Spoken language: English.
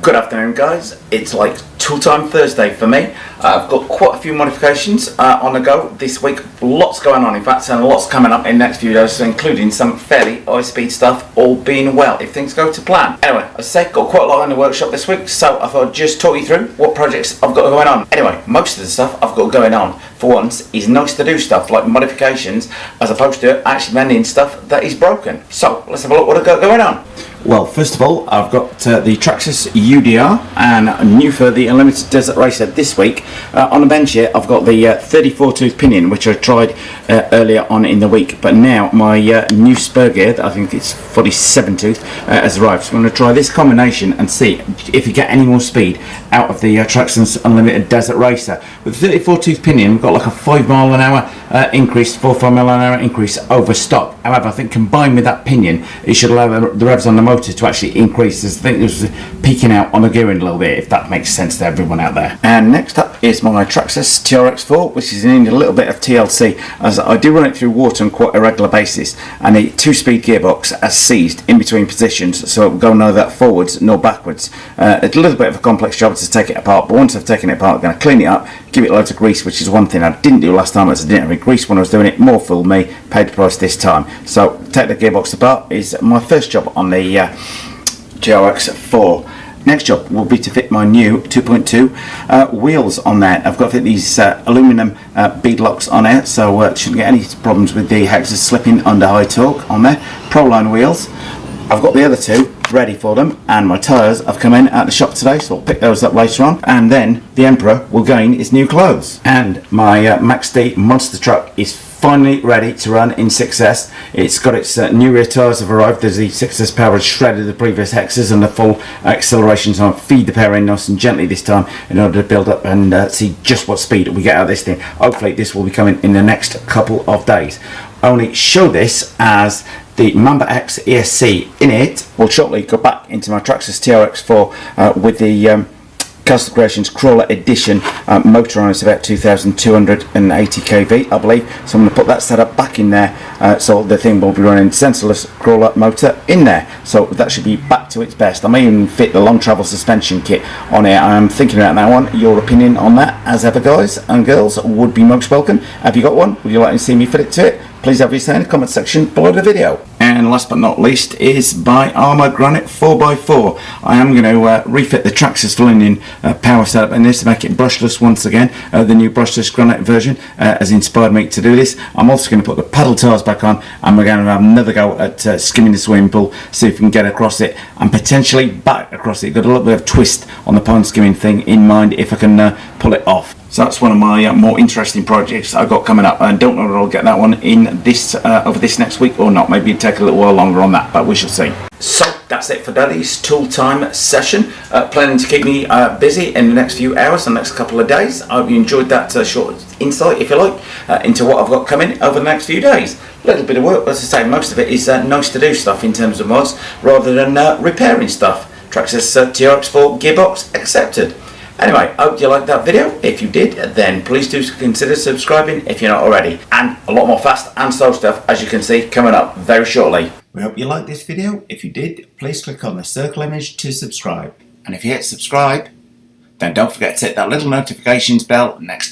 Good afternoon guys, it's like tool time Thursday for me. I've got quite a few modifications on the go this week, lots going on in fact, and lots coming up in the next few days, including some fairly high speed stuff, all being well if things go to plan. Anyway, as I say, got quite a lot in the workshop this week, so I thought I'd just talk you through what projects I've got going on. Anyway, most of the stuff I've got going on for once is nice to do stuff like modifications as opposed to actually mending stuff that is broken. So let's have a look what I've got going on. Well, first of all, I've got the traxxas UDR and new for the Unlimited Desert Racer this week. On the bench here, I've got the 34 tooth pinion, which I tried earlier on in the week, but now my new spur gear, I think it's 47 tooth, has arrived. So I'm going to try this combination and see if you get any more speed out of the Traxxas Unlimited Desert Racer. With the 34 tooth pinion, we've got like a 5 mile an hour increase, 4-5 mile an hour increase over stock. However, I think combined with that pinion, it should allow the revs on the motor to actually increase. I think it was peaking out on the gearing a little bit, if that makes sense to everyone out there. And next up is my Traxxas TRX4, which is in a little bit of TLC, as I do run it through water on quite a regular basis, and the 2-speed gearbox has seized in between positions, so it will go neither forwards nor backwards. It's a little bit of a complex job to take it apart, but once I've taken it apart, I'm going to clean it up, give it loads of grease, which is one thing I didn't do last time, as I didn't have any grease when I was doing it. More fooled me, paid the price this time. So take the gearbox apart is my first job on the TRX4. Next job will be to fit my new 2.2 wheels on there. I've got to fit these aluminum bead locks on it, so shouldn't get any problems with the hexes slipping under high torque on there. Proline wheels. I've got the other two ready for them, and my tyres have come in at the shop today, so I'll pick those up later on, and then the Emperor will gain its new clothes. And my Max D monster truck is finally ready to run in 6S. It's got its new rear tyres have arrived. There's the 6S power has shredded the previous hexes and the full acceleration, so I'll feed the power in nice and gently this time in order to build up and see just what speed we get out of this thing. Hopefully this will be coming in the next couple of days. I only show this as the Mamba X ESC in it. Will shortly go back into my Traxxas TRX4 with the Castle Creations Crawler Edition motor on. It's about 2280 kV, I believe, so I'm going to put that setup back in there, so the thing will be running sensorless crawler motor in there, so that should be back to its best. I may even fit the long travel suspension kit on it. I'm thinking about that one. Your opinion on that, as ever guys and girls, would be most welcome. Have you got one? Would you like to see me fit it to it? Please have your say in the comment section below the video. And last but not least is by Arrma Granite 4x4. I am going to refit the Traxxas Linen power setup in this to make it brushless once again. The new brushless granite version has inspired me to do this. I'm also going to put the paddle tires back on, and we're going to have another go at skimming the swimming pool, see if we can get across it and potentially back across it. Got a little bit of twist on the pond skimming thing in mind if I can pull it off. So that's one of my more interesting projects I've got coming up. I don't know if I'll get that one in this over this next week or not. Maybe it'll take a little while longer on that, but we shall see. So that's it for today's tool time session. Planning to keep me busy in the next few hours, the next couple of days. I hope you enjoyed that short insight, if you like, into what I've got coming over the next few days. A little bit of work, as I say, most of it is nice to do stuff in terms of mods rather than repairing stuff. Traxxas TRX4 gearbox accepted. Anyway, I hope you liked that video. If you did, then please do consider subscribing if you're not already. And a lot more fast and slow stuff, as you can see, coming up very shortly. We hope you liked this video. If you did, please click on the circle image to subscribe. And if you hit subscribe, then don't forget to hit that little notifications bell next to it.